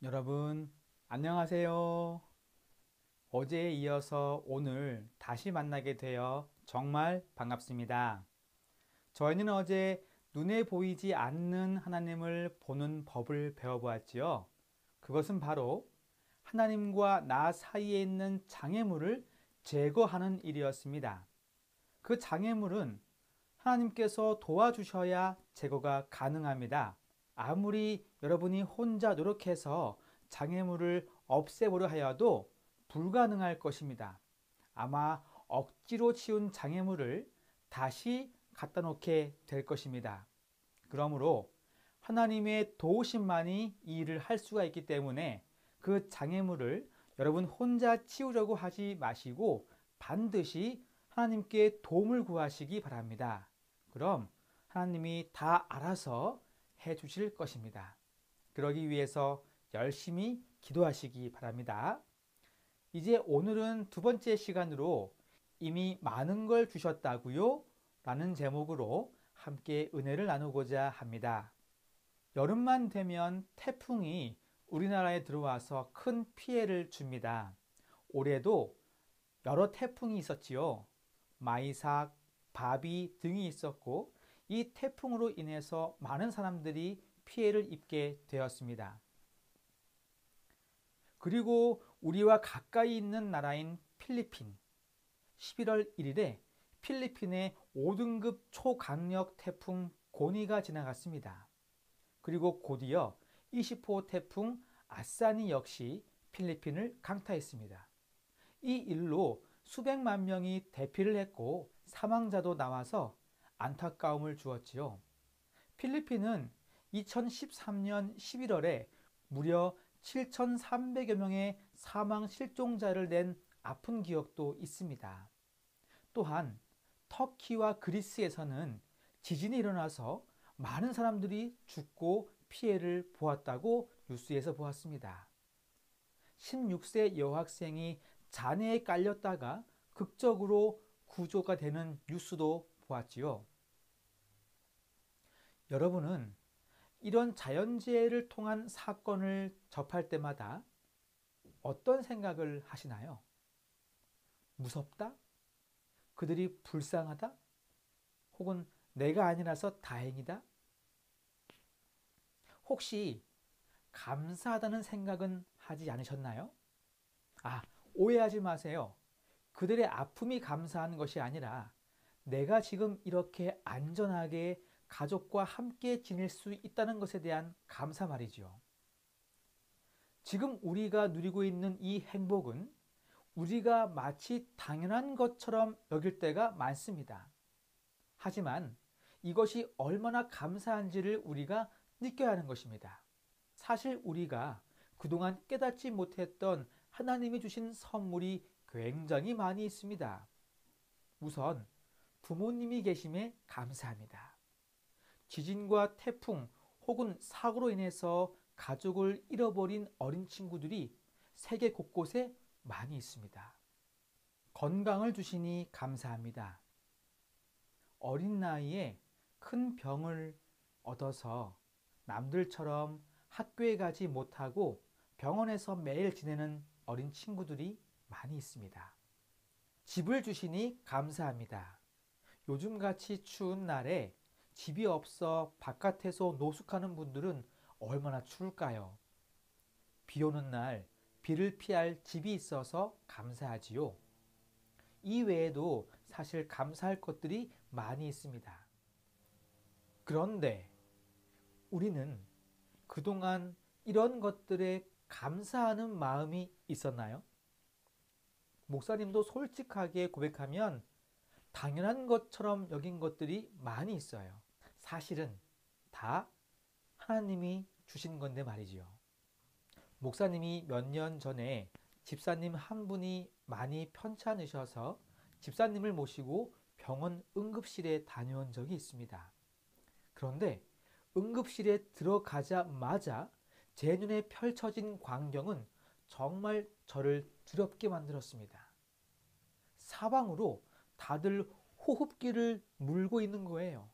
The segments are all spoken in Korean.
여러분, 안녕하세요. 어제에 이어서 오늘 다시 만나게 되어 정말 반갑습니다. 저희는 어제 눈에 보이지 않는 하나님을 보는 법을 배워보았지요. 그것은 바로 하나님과 나 사이에 있는 장애물을 제거하는 일이었습니다. 그 장애물은 하나님께서 도와주셔야 제거가 가능합니다. 아무리 여러분이 혼자 노력해서 장애물을 없애보려 하여도 불가능할 것입니다. 아마 억지로 치운 장애물을 다시 갖다 놓게 될 것입니다. 그러므로 하나님의 도우심만이 이 일을 할 수가 있기 때문에 그 장애물을 여러분 혼자 치우려고 하지 마시고 반드시 하나님께 도움을 구하시기 바랍니다. 그럼 하나님이 다 알아서 해 주실 것입니다. 그러기 위해서 열심히 기도하시기 바랍니다. 이제 오늘은 두 번째 시간으로 이미 많은 걸 주셨다고요? 라는 제목으로 함께 은혜를 나누고자 합니다. 여름만 되면 태풍이 우리나라에 들어와서 큰 피해를 줍니다. 올해도 여러 태풍이 있었지요. 마이삭, 바비 등이 있었고 이 태풍으로 인해서 많은 사람들이 피해를 입게 되었습니다. 그리고 우리와 가까이 있는 나라인 필리핀, 11월 1일에 필리핀에 5등급 초강력 태풍 고니가 지나갔습니다. 그리고 곧이어 20호 태풍 아싸니 역시 필리핀을 강타했습니다. 이 일로 수백만 명이 대피를 했고 사망자도 나와서 안타까움을 주었지요. 필리핀은 2013년 11월에 무려 7,300여 명의 사망 실종자를 낸 아픈 기억도 있습니다. 또한 터키와 그리스에서는 지진이 일어나서 많은 사람들이 죽고 피해를 보았다고 뉴스에서 보았습니다. 16세 여학생이 잔해에 깔렸다가 극적으로 구조가 되는 뉴스도 보았지요. 여러분은 이런 자연재해를 통한 사건을 접할 때마다 어떤 생각을 하시나요? 무섭다? 그들이 불쌍하다? 혹은 내가 아니라서 다행이다? 혹시 감사하다는 생각은 하지 않으셨나요? 오해하지 마세요. 그들의 아픔이 감사한 것이 아니라 내가 지금 이렇게 안전하게 가족과 함께 지낼 수 있다는 것에 대한 감사 말이죠. 지금 우리가 누리고 있는 이 행복은 우리가 마치 당연한 것처럼 여길 때가 많습니다. 하지만 이것이 얼마나 감사한지를 우리가 느껴야 하는 것입니다. 사실 우리가 그동안 깨닫지 못했던 하나님이 주신 선물이 굉장히 많이 있습니다. 우선 부모님이 계심에 감사합니다. 지진과 태풍 혹은 사고로 인해서 가족을 잃어버린 어린 친구들이 세계 곳곳에 많이 있습니다. 건강을 주시니 감사합니다. 어린 나이에 큰 병을 얻어서 남들처럼 학교에 가지 못하고 병원에서 매일 지내는 어린 친구들이 많이 있습니다. 집을 주시니 감사합니다. 요즘같이 추운 날에 집이 없어 바깥에서 노숙하는 분들은 얼마나 추울까요? 비 오는 날 비를 피할 집이 있어서 감사하지요. 이 외에도 사실 감사할 것들이 많이 있습니다. 그런데 우리는 그동안 이런 것들에 감사하는 마음이 있었나요? 목사님도 솔직하게 고백하면 당연한 것처럼 여긴 것들이 많이 있어요. 사실은 다 하나님이 주신 건데 말이지요. 목사님이 몇 년 전에 집사님 한 분이 많이 편찮으셔서 집사님을 모시고 병원 응급실에 다녀온 적이 있습니다. 그런데 응급실에 들어가자마자 제 눈에 펼쳐진 광경은 정말 저를 두렵게 만들었습니다. 사방으로 다들 호흡기를 물고 있는 거예요.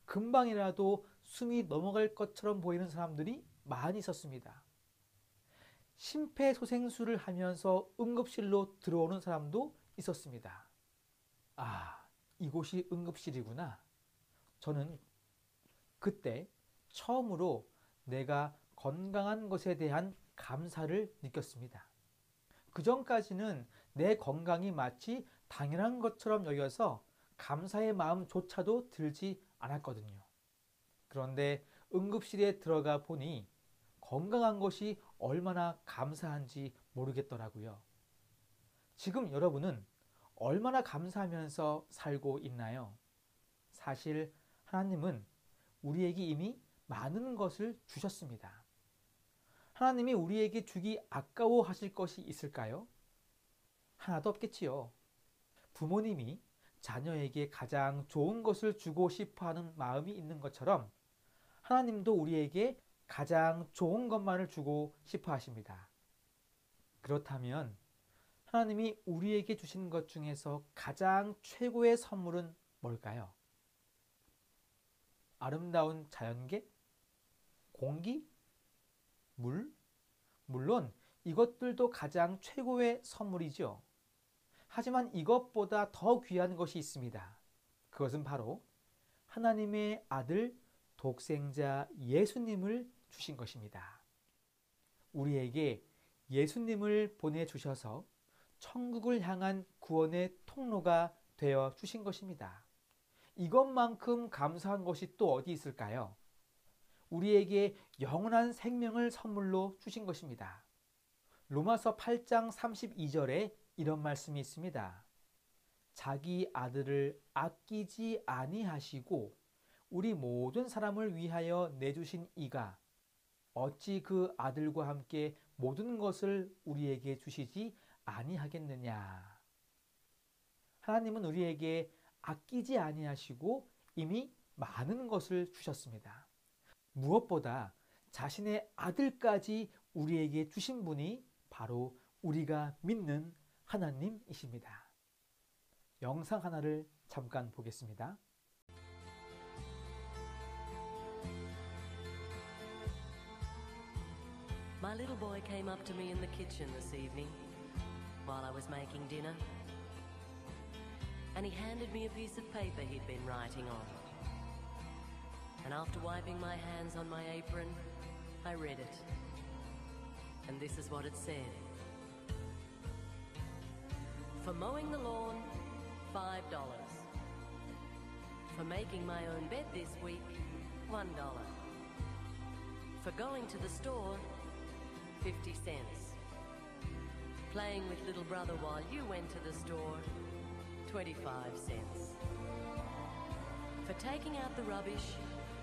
금방이라도 숨이 넘어갈 것처럼 보이는 사람들이 많이 있었습니다. 심폐소생술을 하면서 응급실로 들어오는 사람도 있었습니다. 아, 이곳이 응급실이구나. 저는 그때 처음으로 내가 건강한 것에 대한 감사를 느꼈습니다. 그전까지는 내 건강이 마치 당연한 것처럼 여겨서 감사의 마음조차도 들지 않았거든요. 그런데 응급실에 들어가 보니 건강한 것이 얼마나 감사한지 모르겠더라고요. 지금 여러분은 얼마나 감사하면서 살고 있나요? 사실 하나님은 우리에게 이미 많은 것을 주셨습니다. 하나님이 우리에게 주기 아까워하실 것이 있을까요? 하나도 없겠지요. 부모님이 자녀에게 가장 좋은 것을 주고 싶어 하는 마음이 있는 것처럼 하나님도 우리에게 가장 좋은 것만을 주고 싶어 하십니다. 그렇다면 하나님이 우리에게 주신 것 중에서 가장 최고의 선물은 뭘까요? 아름다운 자연계? 공기? 물? 물론 이것들도 가장 최고의 선물이죠. 하지만 이것보다 더 귀한 것이 있습니다. 그것은 바로 하나님의 아들 독생자 예수님을 주신 것입니다. 우리에게 예수님을 보내주셔서 천국을 향한 구원의 통로가 되어 주신 것입니다. 이것만큼 감사한 것이 또 어디 있을까요? 우리에게 영원한 생명을 선물로 주신 것입니다. 로마서 8장 32절에 이런 말씀이 있습니다. 자기 아들을 아끼지 아니하시고 우리 모든 사람을 위하여 내주신 이가 어찌 그 아들과 함께 모든 것을 우리에게 주시지 아니하겠느냐. 하나님은 우리에게 아끼지 아니하시고 이미 많은 것을 주셨습니다. 무엇보다 자신의 아들까지 우리에게 주신 분이 바로 우리가 믿는 하나님이십니다. 영상 하나를 잠깐 보겠습니다. My little boy came up to me in the kitchen this evening while I was making dinner, and he handed me a piece of paper he'd been writing on. And after wiping my hands on my apron, I read it. And this is what it said. For mowing the lawn, $5. For making my own bed this week, $1. For going to the store, 50 cents. Playing with little brother while you went to the store, 25 cents. For taking out the rubbish,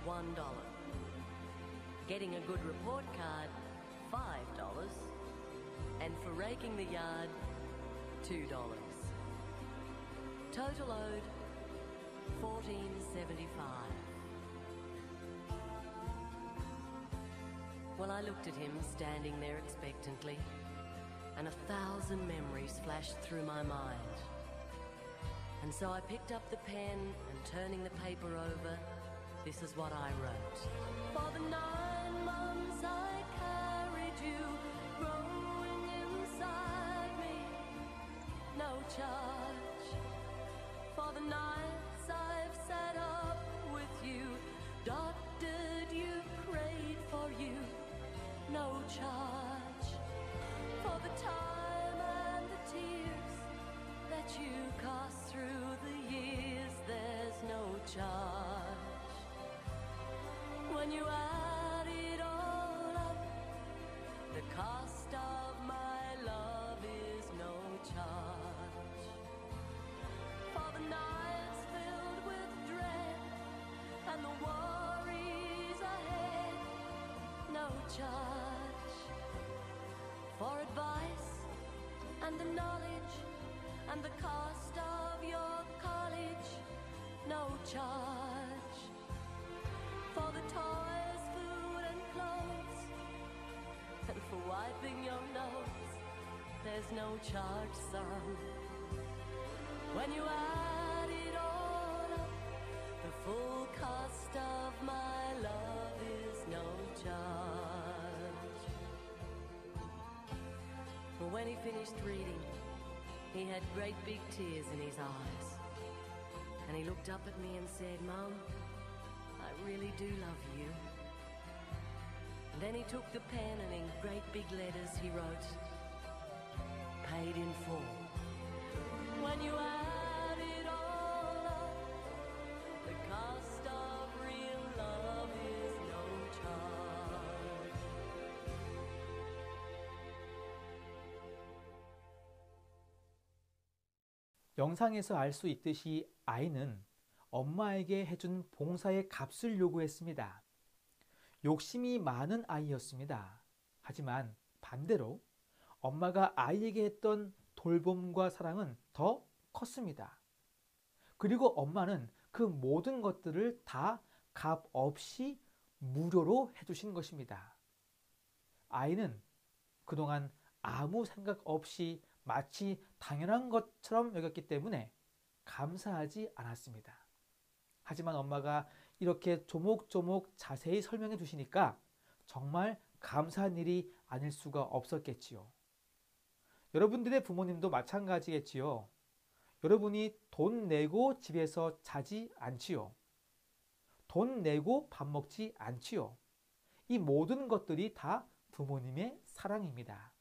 $1. Getting a good report card, $5. And for raking the yard, $2. Total owed, $14.75. Well, I looked at him standing there expectantly, and 1,000 memories flashed through my mind. And so I picked up the pen and turning the paper over, this is what I wrote. For the 9 months I carried you, growing inside me, no charge. For the nights I've sat up with you, doctored you, prayed for you, no charge. For the time and the tears that you cost through the years, there's no charge. When you add it all up, the cost of my love is no charge. For the nights filled with dread and the worries ahead, no charge. For advice and the knowledge and the cost of your college, no charge. For the toys, food and clothes, and for wiping your nose, there's no charge, son. When you add it all up, the full cost of my love is no charge. Well, when he finished reading, he had great big tears in his eyes. And he looked up at me and said, "Mum, I really do love you." And then he took the pen and in great big letters he wrote, "Paid in full." When you add it all up, the cost of real love is no charge. 영상에서 알 수 있듯이 아이는 엄마에게 해준 봉사의 값을 요구했습니다. 욕심이 많은 아이였습니다. 하지만 반대로 엄마가 아이에게 했던 돌봄과 사랑은 더 컸습니다. 그리고 엄마는 그 모든 것들을 다 값 없이 무료로 해주신 것입니다. 아이는 그동안 아무 생각 없이 마치 당연한 것처럼 여겼기 때문에 감사하지 않았습니다. 하지만 엄마가 이렇게 조목조목 자세히 설명해 주시니까 정말 감사한 일이 아닐 수가 없었겠지요. 여러분들의 부모님도 마찬가지겠지요. 여러분이 돈 내고 집에서 자지 않지요. 돈 내고 밥 먹지 않지요. 이 모든 것들이 다 부모님의 사랑입니다.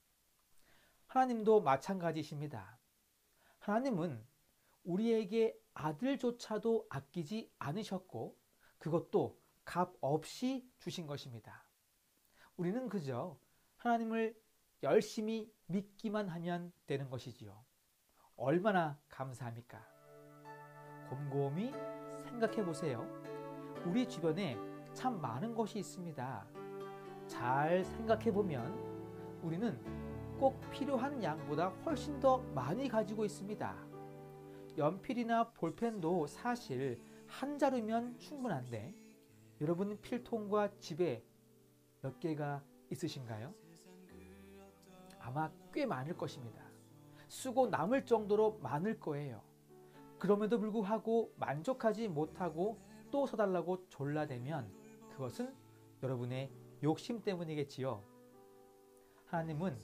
하나님도 마찬가지십니다. 하나님은 우리에게 아들조차도 아끼지 않으셨고 그것도 값 없이 주신 것입니다. 우리는 그저 하나님을 열심히 믿기만 하면 되는 것이지요. 얼마나 감사합니까? 곰곰이 생각해 보세요. 우리 주변에 참 많은 것이 있습니다. 잘 생각해 보면 우리는 꼭 필요한 양보다 훨씬 더 많이 가지고 있습니다. 연필이나 볼펜도 사실 한 자루면 충분한데 여러분 필통과 집에 몇 개가 있으신가요? 아마 꽤 많을 것입니다. 쓰고 남을 정도로 많을 거예요. 그럼에도 불구하고 만족하지 못하고 또 사달라고 졸라대면 그것은 여러분의 욕심 때문이겠지요. 하나님은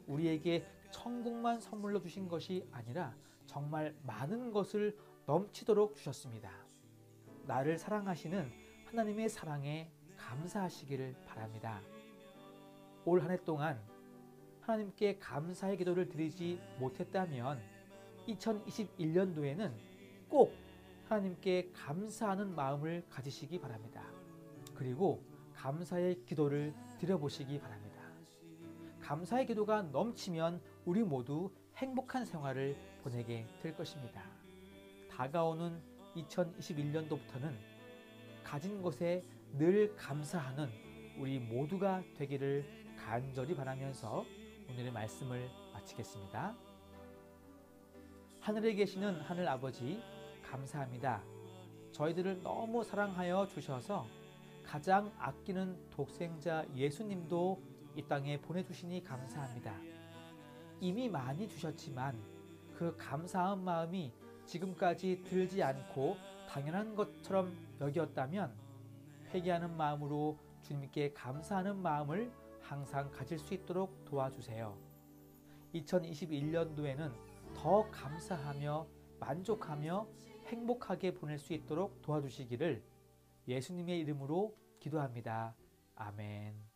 우리에게 천국만 선물로 주신 것이 아니라 정말 많은 것을 넘치도록 주셨습니다. 나를 사랑하시는 하나님의 사랑에 감사하시기를 바랍니다. 올 한 해 동안 하나님께 감사의 기도를 드리지 못했다면 2021년도에는 꼭 하나님께 감사하는 마음을 가지시기 바랍니다. 그리고 감사의 기도를 드려보시기 바랍니다. 감사의 기도가 넘치면 우리 모두 행복한 생활을 보내게 될 것입니다. 다가오는 2021년도부터는 가진 것에 늘 감사하는 우리 모두가 되기를 간절히 바라면서 오늘의 말씀을 마치겠습니다. 하늘에 계시는 하늘 아버지 감사합니다. 저희들을 너무 사랑하여 주셔서 가장 아끼는 독생자 예수님도 이 땅에 보내주시니 감사합니다. 이미 많이 주셨지만 그 감사한 마음이 지금까지 들지 않고 당연한 것처럼 여겼다면 회개하는 마음으로 주님께 감사하는 마음을 항상 가질 수 있도록 도와주세요. 2021년도에는 더 감사하며 만족하며 행복하게 보낼 수 있도록 도와주시기를 예수님의 이름으로 기도합니다. 아멘.